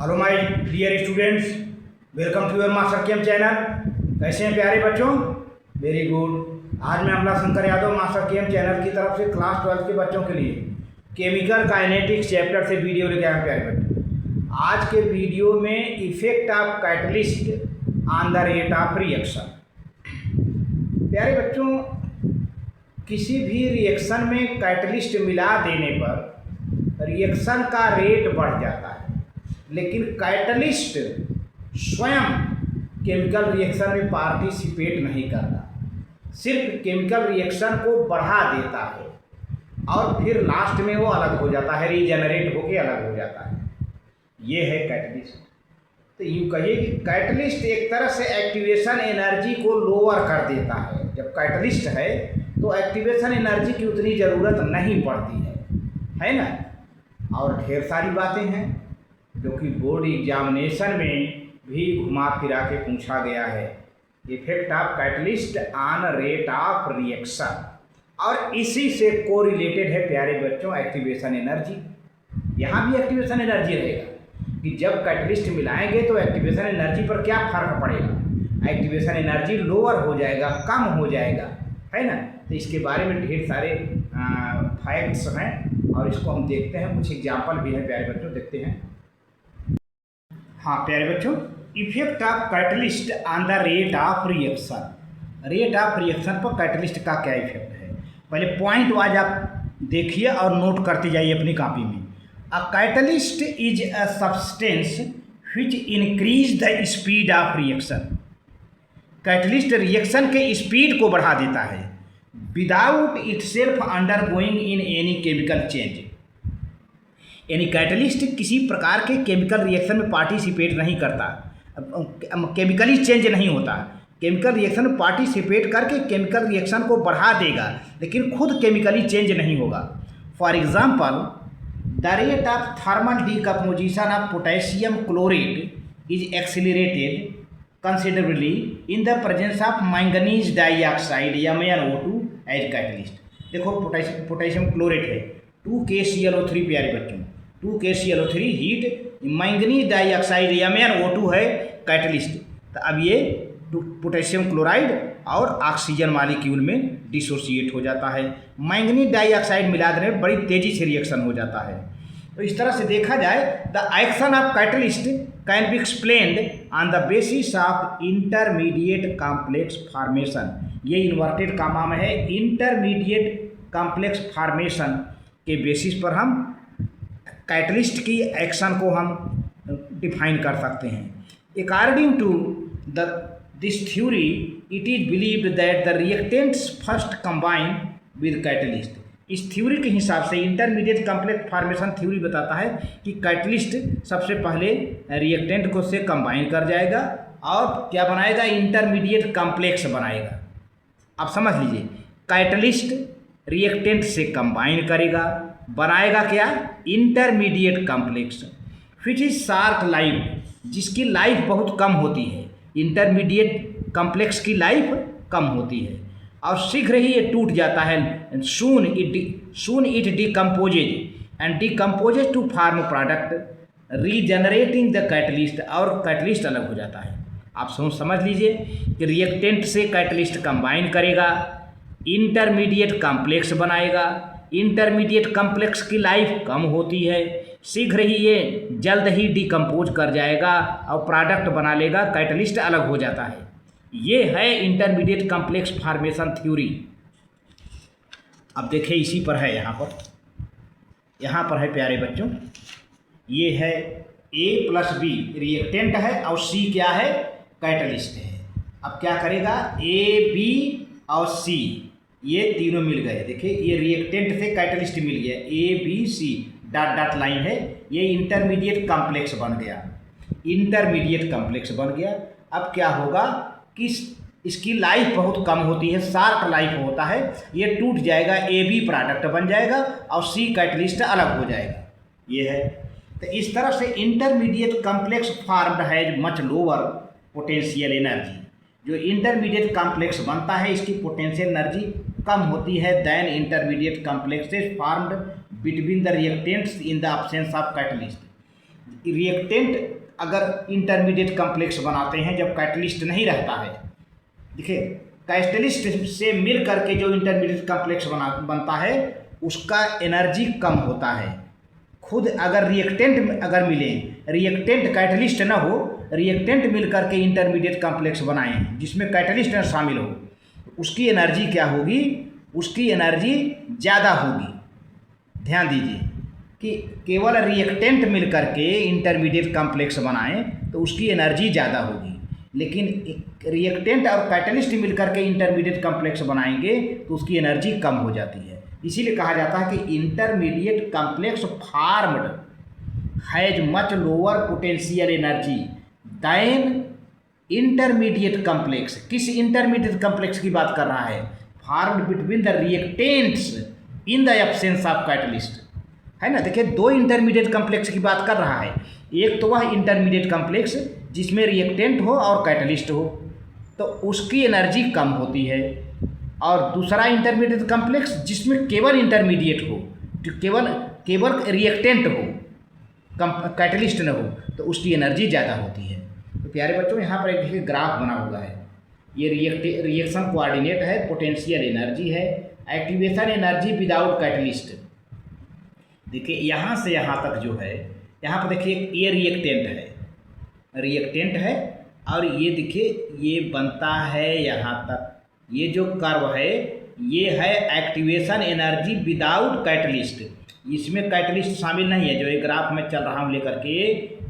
Hello my dear students, welcome to your master chem channel. कैसे हैं प्यारे बच्चों? Very good. आज मैं Amla Shankar Yadav master chem channel की तरफ से क्लास 12 के बच्चों के लिए केमिकल काइनेटिक्स चैप्टर से वीडियो लेके आए हैं प्यारे बच्चों। आज के वीडियो में effect of catalyst on the rate of reaction. प्यारे बच्चों, किसी भी रिएक्शन में कैटलिस्ट मिला देने पर रिएक्शन का रेट बढ़ जाता है, लेकिन कैटलिस्ट स्वयं केमिकल रिएक्शन में पार्टिसिपेट नहीं करता, सिर्फ केमिकल रिएक्शन को बढ़ा देता है और फिर लास्ट में वो अलग हो जाता है, रीजनरेट होकर अलग हो जाता है। ये है कैटलिस्ट। तो यूँ कहिए कि कैटलिस्ट एक तरह से एक्टिवेशन एनर्जी को लोअर कर देता है। जब कैटलिस्ट है तो एक्टिवेशन एनर्जी की उतनी ज़रूरत नहीं पड़ती है ना। और ढेर सारी बातें हैं जो कि बोर्ड एग्जामिनेशन में भी घुमा फिरा के पूछा गया है। Effect of catalyst on rate of reaction, और इसी से कोरिलेटेड है प्यारे बच्चों एक्टिवेशन एनर्जी। यहाँ भी एक्टिवेशन एनर्जी रहेगा कि जब कैटलिस्ट मिलाएंगे तो एक्टिवेशन एनर्जी पर क्या फर्क पड़ेगा। एक्टिवेशन एनर्जी लोअर हो जाएगा, कम हो जाएगा, है ना। तो इसके बारे में ढेर सारे फैक्ट्स हैं और इसको हम देखते हैं। कुछ एग्जाम्पल भी है प्यारे बच्चों, देखते हैं। हाँ प्यारे बच्चों, effect of catalyst on the rate of reaction. Rate of reaction पर कैटलिस्ट का क्या इफेक्ट है, पहले पॉइंट वाइज आप देखिए और नोट करते जाइए अपनी कॉपी में। A catalyst is a substance which increase the speed of reaction. Catalyst reaction के स्पीड को बढ़ा देता है without itself undergoing in any chemical change. यानी कैटलिस्ट किसी प्रकार के केमिकल रिएक्शन में पार्टिसिपेट नहीं करता, केमिकली चेंज नहीं होता। केमिकल रिएक्शन में पार्टिसिपेट करके केमिकल रिएक्शन को बढ़ा देगा, लेकिन खुद केमिकली चेंज नहीं होगा। For example, the rate of thermal decomposition of potassium chlorate is accelerated considerably in the presence of manganese dioxide MnO2 as catalyst. देखो पोटेशियम क्लोरेट है 2KClO3 प्यारे बच्चों, 2KClO3 heat, manganese dioxide MnO2 है catalyst. तो अब ये potassium chloride और oxygen molecule में डिसोसिएट हो जाता है। मैंगनीज डाइऑक्साइड मिला देने में बड़ी तेज़ी से रिएक्शन हो जाता है। तो इस तरह से देखा जाए the action of catalyst can be explained on the basis of intermediate complex formation. ये इन्वर्टेड कामा में है। इंटरमीडिएट कॉम्प्लेक्स फॉर्मेशन के बेसिस पर हम कैटलिस्ट की एक्शन को हम डिफाइन कर सकते हैं। According to this theory it is believed that the reactants first combine with catalyst. इस थ्योरी के हिसाब से इंटरमीडिएट कॉम्प्लेक्स फॉर्मेशन थ्योरी बताता है कि कैटलिस्ट सबसे पहले रिएक्टेंट को से कंबाइन कर जाएगा और क्या बनाएगा, इंटरमीडिएट कॉम्प्लेक्स बनाएगा। अब समझ लीजिए, कैटलिस्ट रिएक्टेंट से कंबाइन करेगा, बनाएगा क्या, intermediate complex which is short life, जिसकी लाइफ बहुत कम होती है। इंटरमीडिएट कॉम्प्लेक्स की लाइफ कम होती है और शीघ्र ही ये टूट जाता है। Soon it decomposes and decomposes to form product regenerating the catalyst, और कैटलिस्ट अलग हो जाता है। आप समझ लीजिए कि रिएक्टेंट से कैटलिस्ट कंबाइन करेगा, इंटरमीडिएट कॉम्प्लेक्स बनाएगा। इंटरमीडिएट कॉम्प्लेक्स की लाइफ कम होती है, शीघ्र ही ये जल्द ही डिकम्पोज कर जाएगा और प्रोडक्ट बना लेगा, कैटलिस्ट अलग हो जाता है। ये है इंटरमीडिएट कॉम्प्लेक्स फॉर्मेशन थ्योरी। अब देखिए इसी पर है, यहाँ पर है प्यारे बच्चों, ये है A+B रिएक्टेंट है और C क्या है, कैटलिस्ट है। अब क्या करेगा, A, B और C ये तीनों मिल गए। देखिए ये रिएक्टेंट से कैटलिस्ट मिल गया, ABC डॉट डॉट लाइन है, ये इंटरमीडिएट कॉम्प्लेक्स बन गया। इंटरमीडिएट कॉम्प्लेक्स बन गया। अब क्या होगा कि इसकी लाइफ बहुत कम होती है, शॉर्ट लाइफ होता है, ये टूट जाएगा, AB प्रोडक्ट बन जाएगा और C कैटलिस्ट अलग हो जाएगा। ये है। तो इस तरह से इंटरमीडिएट कॉम्प्लेक्स फॉर्म्ड है मच लोअर पोटेंशियल एनर्जी। जो इंटरमीडिएट कॉम्प्लेक्स बनता है इसकी पोटेंशियल एनर्जी कम होती है than intermediate complexes formed between the reactants in the absence of catalyst. Reactant अगर इंटरमीडिएट कॉम्प्लेक्स बनाते हैं जब कैटलिस्ट नहीं रहता है, देखिए कैटलिस्ट से मिल करके जो इंटरमीडिएट कॉम्प्लेक्स बनता है उसका एनर्जी कम होता है। खुद अगर रिएक्टेंट अगर मिले, रिएक्टेंट कैटलिस्ट ना हो, रिएक्टेंट मिल करके इंटरमीडिएट कॉम्प्लेक्स बनाएं जिसमें कैटलिस्ट शामिल हो, उसकी एनर्जी क्या होगी, उसकी एनर्जी ज़्यादा होगी। ध्यान दीजिए कि केवल रिएक्टेंट मिल करके इंटरमीडिएट कॉम्प्लेक्स बनाएं तो उसकी एनर्जी ज़्यादा होगी, लेकिन रिएक्टेंट और कैटलिस्ट मिल करके इंटरमीडिएट कॉम्प्लेक्स बनाएंगे तो उसकी एनर्जी कम हो जाती है। इसीलिए कहा जाता है कि intermediate complex formed has much lower potential energy than intermediate complex. किस इंटरमीडिएट कॉम्प्लेक्स की बात कर रहा है? Formed between the reactants in the absence of catalyst, है ना। देखिए दो इंटरमीडिएट कॉम्प्लेक्स की बात कर रहा है, एक तो वह इंटरमीडिएट कॉम्प्लेक्स जिसमें रिएक्टेंट हो और कैटलिस्ट हो तो उसकी एनर्जी कम होती है, और दूसरा इंटरमीडिएट कॉम्प्लेक्स जिसमें केवल इंटरमीडिएट हो, जो केवल रिएक्टेंट हो, कैटलिस्ट न हो, तो उसकी एनर्जी ज़्यादा होती है। तो प्यारे बच्चों यहाँ पर एक देखिए ग्राफ बना हुआ है, ये रिएक्शन कोऑर्डिनेट है, पोटेंशियल एनर्जी है, एक्टिवेशन एनर्जी विदाउट कैटलिस्ट। देखिए यहाँ से यहाँ तक जो है, यहाँ पर देखिए ये रिएक्टेंट है और ये देखिए ये बनता है यहाँ तक, ये जो कर्व है ये है एक्टिवेशन एनर्जी विदाउट कैटलिस्ट। इसमें कैटलिस्ट शामिल नहीं है, जो ये ग्राफ में चल रहा हूँ लेकर के,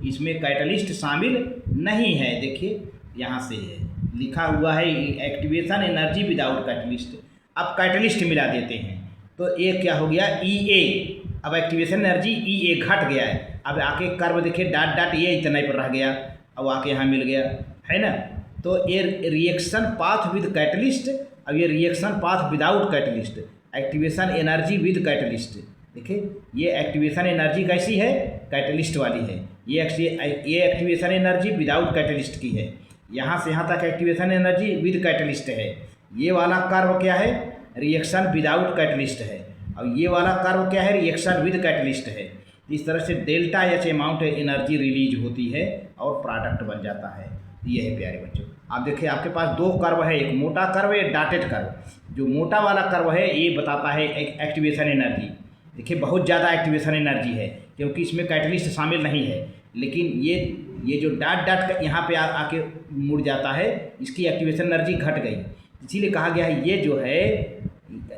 इसमें कैटलिस्ट शामिल नहीं है। देखिए यहाँ से है लिखा हुआ है एक्टिवेशन एनर्जी विदाउट कैटलिस्ट। अब कैटलिस्ट मिला देते हैं तो ये क्या हो गया, ई ए। अब एक्टिवेशन एनर्जी ई ए घट गया है, अब आके कर्व देखिए डॉट डॉट ये इतना ही पर रह गया, अब आके यहाँ मिल गया, है ना। तो ये रिएक्शन पाथ विद कैटलिस्ट, अब ये reaction path without catalyst, activation energy with catalyst. देखिए ये एक्टिवेशन एनर्जी कैसी है, कैटलिस्ट वाली है, ये एक्टिवेशन एनर्जी विदाउट कैटलिस्ट की है। यहाँ से यहाँ तक एक्टिवेशन एनर्जी विद कैटलिस्ट है। ये वाला कर्व क्या है, रिएक्शन विदाउट कैटलिस्ट है, और ये वाला कर्व क्या है, रिएक्शन विद कैटलिस्ट है। इस तरह से delta H amount energy release होती है और प्रोडक्ट बन जाता है। ये है प्यारे बच्चों। आप देखिए आपके पास दो कर्व है, एक मोटा कर्व एक डॉटेड कर्व। जो मोटा वाला कर्व है ये बताता है एक्टिवेशन एनर्जी। देखिए बहुत ज़्यादा एक्टिवेशन एनर्जी है क्योंकि इसमें कैटलिस्ट शामिल नहीं है, लेकिन ये जो डॉट डॉट यहाँ पे आके मुड़ जाता है, इसकी एक्टिवेशन एनर्जी घट गई। इसीलिए कहा गया है ये जो है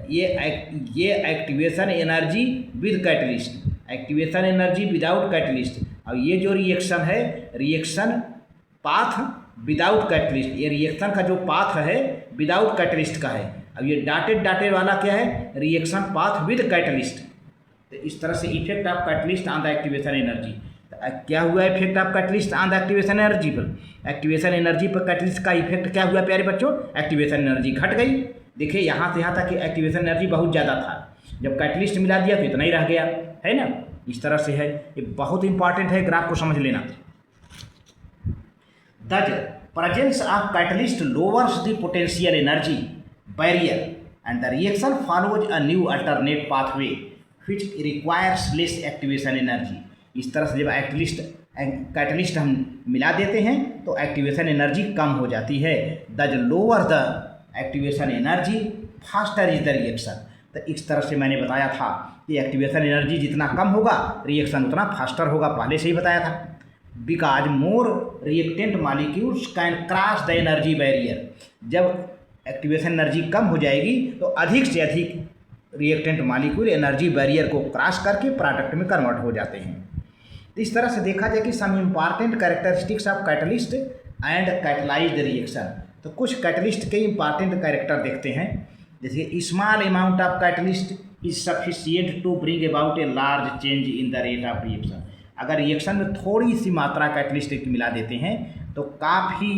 ये activation energy with catalyst, activation energy without catalyst. और ये जो रिएक्शन है, रिएक्शन पाथ विदाउट कैटलिस्ट, ये रिएक्शन का जो पाथ है विदाउट कैटलिस्ट का है। अब ये डॉटेड वाला क्या है, रिएक्शन पाथ विद कैटलिस्ट। तो इस तरह से effect of catalyst on the activation energy. क्या हुआ effect of catalyst on the activation energy पर, एक्टिवेशन एनर्जी पर कैटलिस्ट का इफेक्ट क्या हुआ प्यारे बच्चों, एक्टिवेशन एनर्जी घट गई। देखिए यहाँ से यहाँ तक कि एक्टिवेशन एनर्जी बहुत ज़्यादा था, जब कैटलिस्ट मिला दिया तो इतना ही रह गया, है ना। इस तरह से है, ये बहुत इंपॉर्टेंट है, ग्राफ को समझ लेना। Thus, presence of catalyst lowers the potential energy barrier and the reaction follows a new alternate pathway which requires less activation energy. इस तरह से जब कैटलिस्ट हम मिला देते हैं तो एक्टिवेशन एनर्जी कम हो जाती है। Thus lower the activation energy, faster is the reaction. तो इस तरह से मैंने बताया था कि एक्टिवेशन एनर्जी जितना कम होगा रिएक्शन उतना फास्टर होगा, पहले से ही बताया था। Because more reactant molecules can cross the energy barrier. जब एक्टिवेशन एनर्जी कम हो जाएगी तो अधिक से अधिक रिएक्टेंट मॉलिक्यूल एनर्जी बैरियर को क्रॉस करके प्रोडक्ट में कन्वर्ट हो जाते हैं। तो इस तरह से देखा जाए कि some important characteristics of catalyst and catalyzed reaction. तो कुछ कैटलिस्ट के इम्पॉर्टेंट कैरेक्टर देखते हैं, जैसे small amount of catalyst is sufficient to bring about a large change in the rate of reaction. अगर रिएक्शन में थोड़ी सी मात्रा कैटलिस्ट की मिला देते हैं तो काफ़ी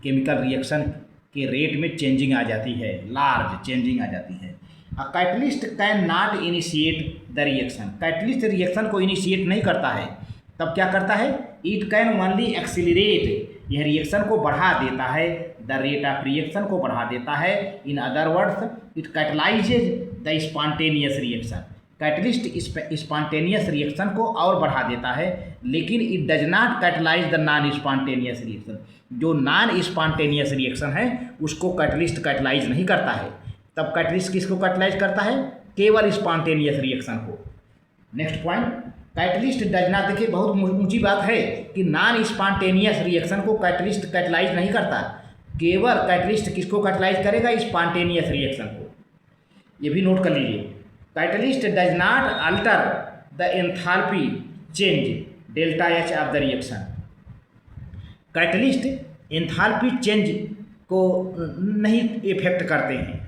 केमिकल रिएक्शन के रेट में चेंजिंग आ जाती है, लार्ज चेंजिंग आ जाती है। A catalyst can not initiate the reaction. Catalyst reaction को इनिशिएट नहीं करता है, तब क्या करता है, इट कैन ओनली एक्सिलरेट। यह रिएक्शन को बढ़ा देता है, द रेट ऑफ रिएक्शन को बढ़ा देता है। In other words it catalyses the spontaneous reaction. Catalyst spontaneous reaction को और बढ़ा देता है, लेकिन it does not catalyse the non spontaneous reaction. जो नॉन स्पॉन्टेनियस रिएक्शन है उसको कैटलिस्ट कैटलाइज नहीं करता है। तब कैटलिस्ट किसको कैटलाइज करता है? केवल स्पॉन्टेनियस रिएक्शन को। Next point, catalyst does not, देखिए बहुत ऊंची बात है कि नॉन स्पॉन्टेनियस रिएक्शन को कैटलिस्ट कैटलाइज नहीं करता, केवल कैटलिस्ट किसको कैटलाइज करेगा? स्पॉन्टेनियस रिएक्शन को। ये भी नोट कर लीजिए, catalyst does not alter the enthalpy change delta H of the reaction. Catalyst enthalpy change को नहीं इफेक्ट करते हैं,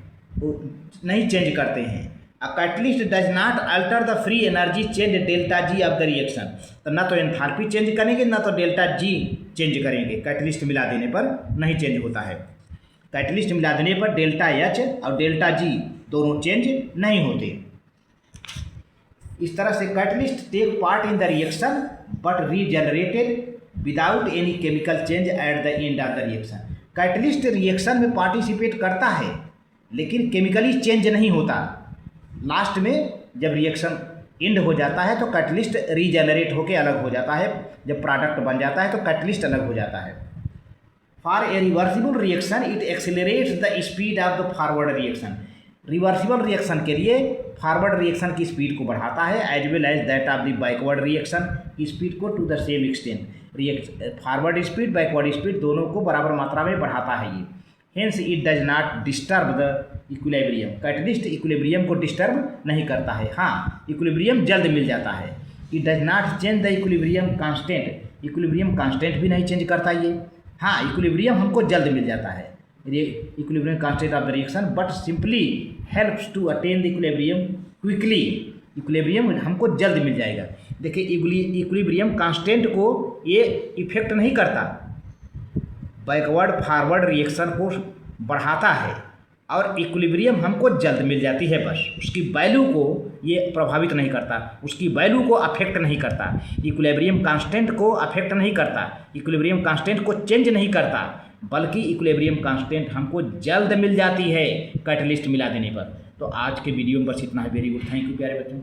नहीं चेंज करते हैं। Catalyst does not alter the free energy change delta G of the reaction. तो ना तो एंथैल्पी चेंज करेंगे ना तो डेल्टा जी चेंज करेंगे। कैटलिस्ट मिला देने पर नहीं चेंज होता है। कैटलिस्ट मिला देने पर डेल्टा एच और डेल्टा जी दोनों चेंज नहीं होते। इस तरह से catalyst take part in the reaction but regenerated without any chemical change at the end of the reaction. Catalyst reaction में पार्टिसिपेट करता है लेकिन केमिकली चेंज नहीं होता। लास्ट में जब रिएक्शन एंड हो जाता है तो कैटलिस्ट रीजनरेट होकर अलग हो जाता है। जब प्रोडक्ट बन जाता है तो कैटलिस्ट अलग हो जाता है। For a reversible reaction it accelerates the speed of the forward reaction. Reversible reaction के लिए फॉरवर्ड रिएक्शन की स्पीड को बढ़ाता है as well as that of the backward reaction की स्पीड को to the same extent. Forward speed backward speed दोनों को बराबर मात्रा में बढ़ाता है ये। Hence it does not disturb the equilibrium. Catalyst equilibrium को डिस्टर्ब नहीं करता है। हाँ, इक्विलिब्रियम जल्द मिल जाता है। It does not change the equilibrium constant. Equilibrium constant भी नहीं चेंज करता ये। हाँ, इक्विलिब्रियम हमको जल्द मिल जाता है, equilibrium constant of the reaction, but simply helps to attain the equilibrium quickly. Equilibrium हमको जल्द मिल जाएगा। देखिए, इक्विलिब्रियम कांस्टेंट को ये इफेक्ट नहीं करता, बैकवर्ड फॉरवर्ड रिएक्शन को बढ़ाता है और इक्विलिब्रियम हमको जल्द मिल जाती है। बस उसकी वैल्यू को ये प्रभावित नहीं करता, उसकी वैल्यू को अफेक्ट नहीं करता। इक्विलिब्रियम कांस्टेंट को अफेक्ट नहीं करता, इक्विलिब्रियम कांस्टेंट को चेंज नहीं करता, बल्कि इक्विलिब्रियम कांस्टेंट हमको जल्द मिल जाती है कैटलिस्ट मिला देने पर। तो आज के वीडियो में बस इतना है। वेरी गुड, थैंक यू प्यारे बच्चों।